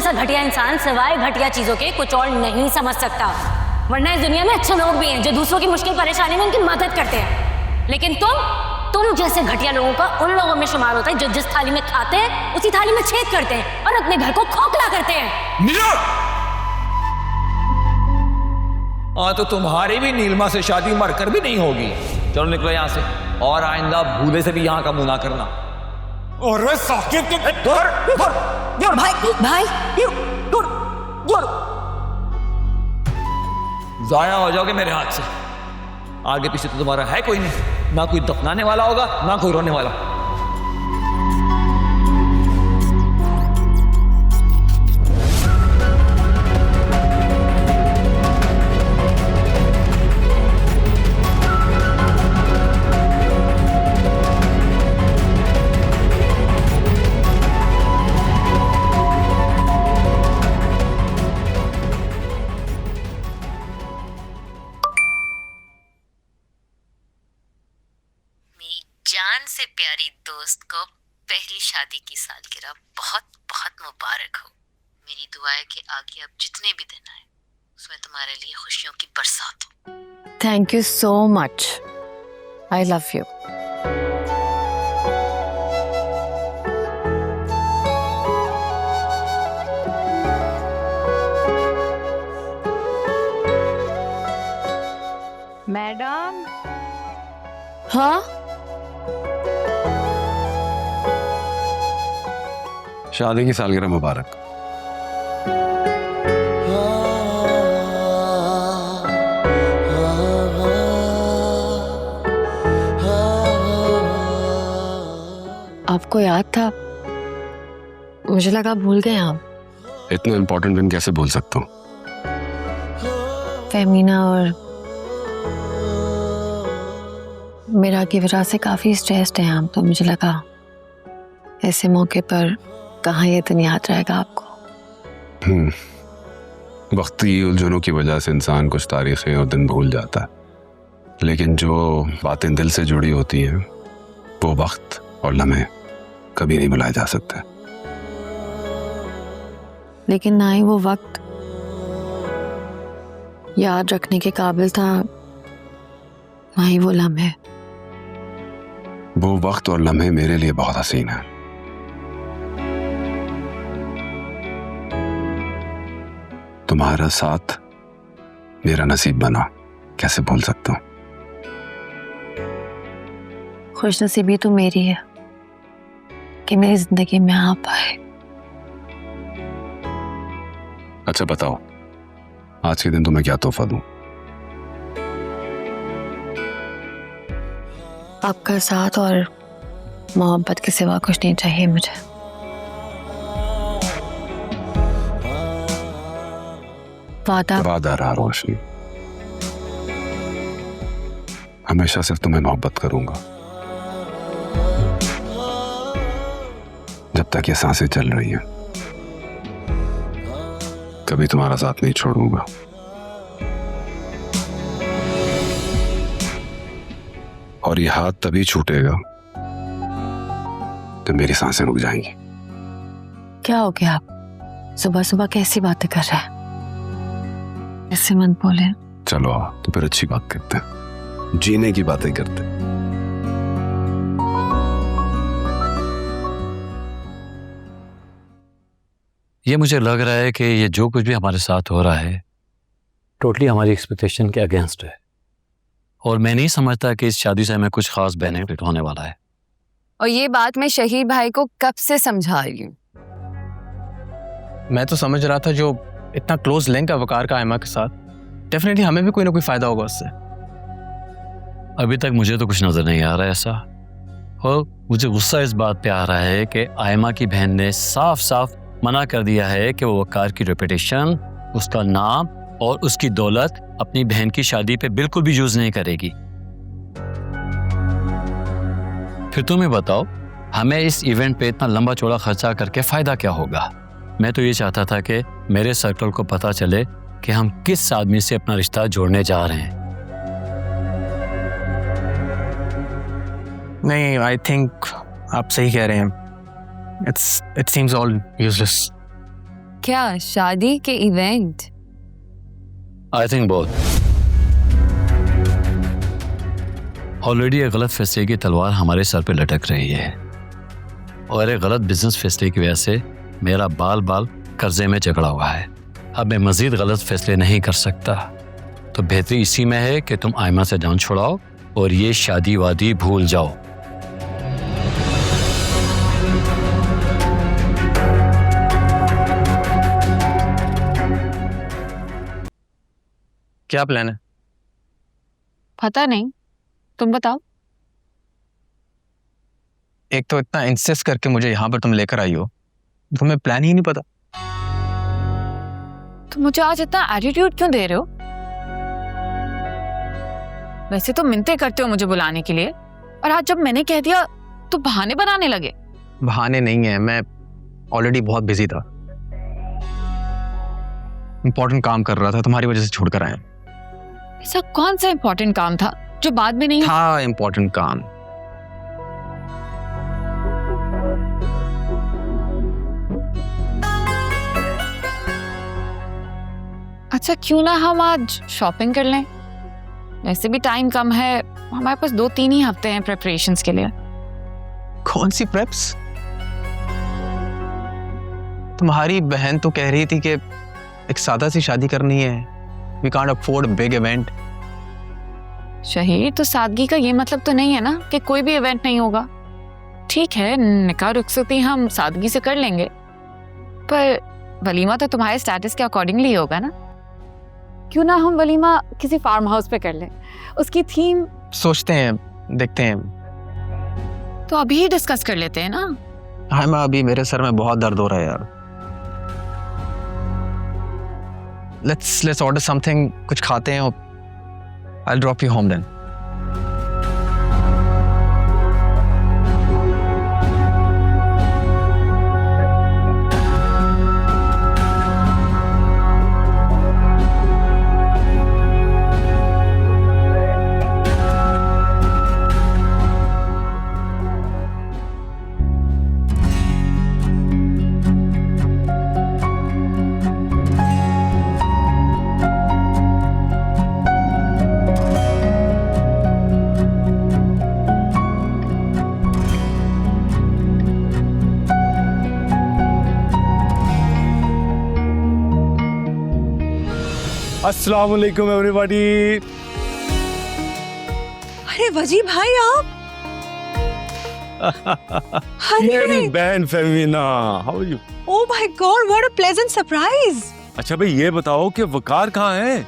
जैसा घटिया इंसान सिवाय घटिया चीजों के कुछ और नहीं समझ सकता। वरना इस दुनिया में अच्छे लोग भी हैं जो दूसरों की मुश्किल परेशानी में उनकी मदद करते हैं, लेकिन तुम जैसे घटिया लोगों का उन लोगों में शुमार होता है जो जिस थाली में खाते हैं उसी थाली में छेद करते हैं और अपने घर को खोखला करते हैं। नीलम! हाँ तो तुम्हारी भी नीलमा से शादी मरकर भी नहीं होगी। चलो निकलो यहाँ से, और आइंदा भूले से भी यहाँ का मुंह ना करना। और साकिब दूर भाई जाया हो जाओगे मेरे हाथ से। आगे पीछे तो तुम्हारा है कोई नहीं, ना कोई दफनाने वाला होगा ना कोई रोने वाला। जान से प्यारी दोस्त को पहली शादी की सालगिरह बहुत बहुत मुबारक हो। मेरी दुआ है कि आगे अब जितने भी दिन आए उसमें तुम्हारे लिए खुशियों की बरसात हो। Thank you so much. I love you. Madam. हाँ, शादी की सालगिरह मुबारक। आपको याद था? मुझे लगा भूल गए आप। इतना इम्पोर्टेंट दिन कैसे भूल सकता हूँ? फेमिना और मेरा की वजह से काफी स्ट्रेस्ड हैं आप, तो मुझे लगा ऐसे मौके पर कहाँ ये दिन याद रहेगा आपको। वक्ती उलझनों की वजह से इंसान कुछ तारीखें और दिन भूल जाता है, लेकिन जो बातें दिल से जुड़ी होती हैं वो वक्त और लम्हे कभी नहीं भुलाए जा सकते। लेकिन ना ही वो वक्त याद रखने के काबिल था, ना ही वो लम्हे। वो वक्त और लम्हे मेरे लिए बहुत हसीन है। तुम्हारा साथ मेरा नसीब बना, कैसे भूल सकता हूँ। खुशनसीबी तो मेरी है कि मेरी जिंदगी में आप आए। अच्छा बताओ, आज के दिन तुम्हें क्या तोहफा दूं? आपका साथ और मोहब्बत के सिवा कुछ नहीं चाहिए मुझे। वादा रहा रोशनी, हमेशा सिर्फ तुम्हें मोहब्बत करूंगा जब तक ये सांसें चल रही हैं। कभी तुम्हारा साथ नहीं छोड़ूंगा। और ये हाथ तभी छूटेगा जब मेरी सांसें रुक जाएंगी। क्या हो गया आप? सुबह सुबह कैसी बातें कर रहे हैं? ऐसे मत बोले। चलो तो फिर अच्छी बात करते हैं, जीने की बातें करते हैं। ये मुझे लग रहा है कि ये जो कुछ भी हमारे साथ हो रहा है टोटली हमारी एक्सपेक्टेशन के अगेंस्ट है, और मैं नहीं समझता कि इस शादी से हमें कुछ खास बेनिफिट होने वाला है। और ये बात मैं शहीद भाई को कब से समझा रही हूँ। मैं तो समझ रहा था जो इतना क्लोज लिंक है वकार का आयमा के साथ, डेफिनेटली हमें भी कोई ना कोई फायदा होगा उससे। अभी तक मुझे तो कुछ नजर नहीं आ रहा है ऐसा, और मुझे गुस्सा इस बात पे आ रहा है कि आयमा की बहन ने साफ साफ मना कर दिया है कि वो वकार की रेपुटेशन, उसका नाम और उसकी दौलत अपनी बहन की शादी पे बिल्कुल भी यूज नहीं करेगी। फिर तुम्हें बताओ, हमें इस इवेंट पे इतना लंबा चौड़ा खर्चा करके फायदा क्या होगा? मैं तो ये चाहता था कि मेरे सर्कल को पता चले कि हम किस आदमी से अपना रिश्ता जोड़ने जा रहे हैं। नहीं, आई थिंक आप सही कह रहे हैं। It seems all useless. क्या शादी के event? I think both. Already एक गलत फैसले की तलवार हमारे सर पे लटक रही है और एक गलत बिजनेस फैसले की वजह से मेरा बाल बाल कर्जे में जकड़ा हुआ है। अब मैं मजीद गलत फैसले नहीं कर सकता, तो बेहतरी इसी में है कि तुम आयमा से जान छुड़ाओ और ये शादी वादी भूल जाओ। क्या प्लान है? पता नहीं, तुम बताओ। एक तो इतना इंसिस्ट करके मुझे यहाँ पर तुम लेकर आई हो, तुम्हें प्लान ही नहीं पता। तुम मुझे आज इतना एटीट्यूड क्यों दे रहे हो? वैसे तो मिन्नतें करते हो मुझे बुलाने के लिए, और आज जब मैंने कह दिया तो बहाने बनाने लगे। बहाने नहीं है, मैं ऑलरेडी बहुत बिजी था, इंपॉर्टेंट काम कर रहा था, तुम्हारी वजह से छोड़कर आया। ऐसा कौन सा इंपॉर्टेंट काम था जो बाद में नहीं था? इंपॉर्टेंट काम। अच्छा, क्यों ना हम आज शॉपिंग कर लें? वैसे भी टाइम कम है, हमारे पास 2-3 ही हफ्ते हैं प्रेपरेशंस के लिए। कौन सी प्रेप्स? तुम्हारी बहन तो कह रही थी कि एक सादा सी शादी करनी है, we can't afford big event. शहीद, तो सादगी का ये मतलब तो नहीं है ना कि कोई भी इवेंट नहीं होगा। ठीक है, निकाह रुखसती हम सादगी से कर लेंगे, पर वलीमा तो तुम्हारे स्टेटस के अकॉर्डिंगली होगा ना। क्यों ना हम वलीमा किसी फार्म हाउस पे कर लें, उसकी थीम सोचते हैं, देखते हैं। तो अभी ही डिस्कस कर लेते हैं ना। हाँ, मैं अभी मेरे सर में बहुत दर्द हो रहा है यार। Let's order something, कुछ खाते हैं। I'll drop you home then. अस्सलाम वालेकुम एवरीबॉडी। अरे वजी भाई, आप मेरी बहन Femina, how are you? Oh my God, what a pleasant surprise. अच्छा भाई, ये बताओ कि वकार कहाँ है?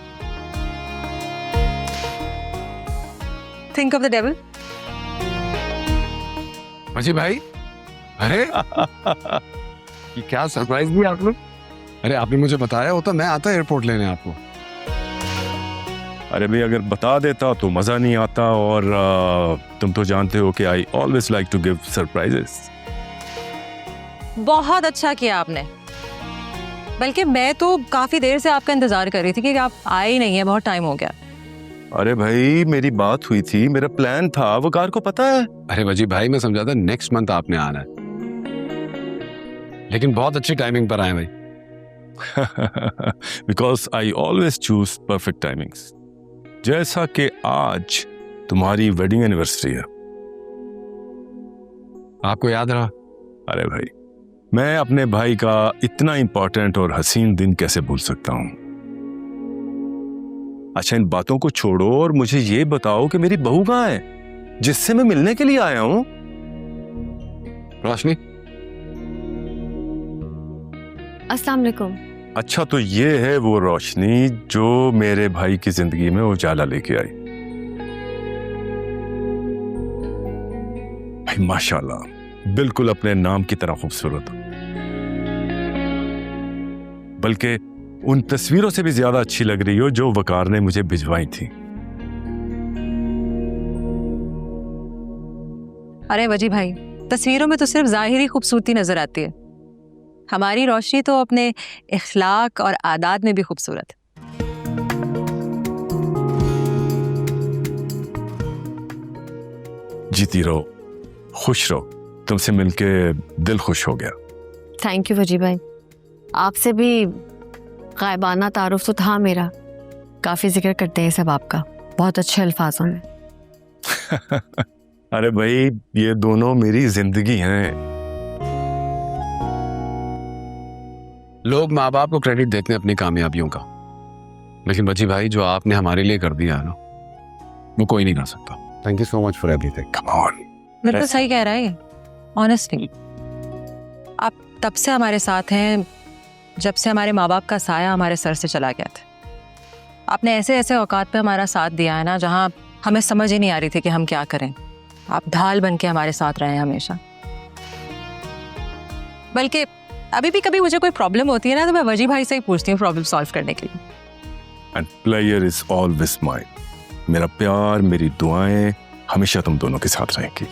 Think of the devil. अजी भाई, अरे ये क्या सरप्राइज दिया आप लोग? अरे आपने मुझे बताया होता मैं आता एयरपोर्ट लेने आपको। अरे भाई, अगर बता देता तो मजा नहीं आता, और तुम तो जानते हो कि I always like to give surprises. बहुत अच्छा किया आपने, बल्कि मैं तो काफी देर से आपका इंतजार कर रही थी कि आप आए ही नहीं है, बहुत टाइम हो गया। अरे भाई, मेरी बात हुई थी, मेरा प्लान था, वकार को पता है। अरे वजी भाई, मैं समझा था नेक्स्ट मंथ आपने आना है, लेकिन बहुत अच्छी टाइमिंग पर आए भाई। Because I always choose perfect timings. जैसा कि आज तुम्हारी वेडिंग एनिवर्सरी है। आपको याद रहा? अरे भाई, मैं अपने भाई का इतना इंपॉर्टेंट और हसीन दिन कैसे भूल सकता हूं। अच्छा, इन बातों को छोड़ो और मुझे ये बताओ कि मेरी बहू कहाँ है, जिससे मैं मिलने के लिए आया हूं। रोशनी। अस्सलाम वालेकुम। अच्छा, तो ये है वो रोशनी जो मेरे भाई की जिंदगी में उजाला लेके आई। भाई माशाल्लाह, बिल्कुल अपने नाम की तरह खूबसूरत, बल्कि उन तस्वीरों से भी ज्यादा अच्छी लग रही हो जो वकार ने मुझे भिजवाई थी। अरे वजी भाई, तस्वीरों में तो सिर्फ जाहिरी खूबसूरती नजर आती है, हमारी रोशनी तो अपने इखलाक और आदात में भी खूबसूरत है। जीती रहो, खुश रहो, तुमसे मिलके दिल खुश हो गया। थैंक यू वजी भाई। आपसे भी गायबाना तारुफ तो था मेरा, काफ़ी जिक्र करते हैं सब आपका, बहुत अच्छे अल्फाजों में। अरे भाई, ये दोनों मेरी जिंदगी हैं। लोग माँ बाप को क्रेडिट देते हैं अपनी कामयाबियों का, लेकिन बच्ची भाई जो आपने हमारे लिए कर दिया है ना, वो कोई नहीं कर सकता। Thank you so much for everything. Come on. बिल्कुल सही कह रहा है, ऑनेस्टली आप तब से हमारे साथ हैं जब से हमारे माँ बाप का साया हमारे सर से चला गया था। आपने ऐसे ऐसे औकात पे हमारा साथ दिया है ना, जहाँ हमें समझ ही नहीं आ रही थी कि हम क्या करें। आप ढाल बन के हमारे साथ रहे हैं हमेशा। बल्कि अभी भी कभी मुझे कोई प्रॉब्लम होती है ना, तो मैं वजी भाई से ही पूछती हूँ प्रॉब्लम सॉल्व करने के लिए। And player is always mine. मेरा प्यार, मेरी दुआएं हमेशा तुम दोनों के साथ रहेंगी।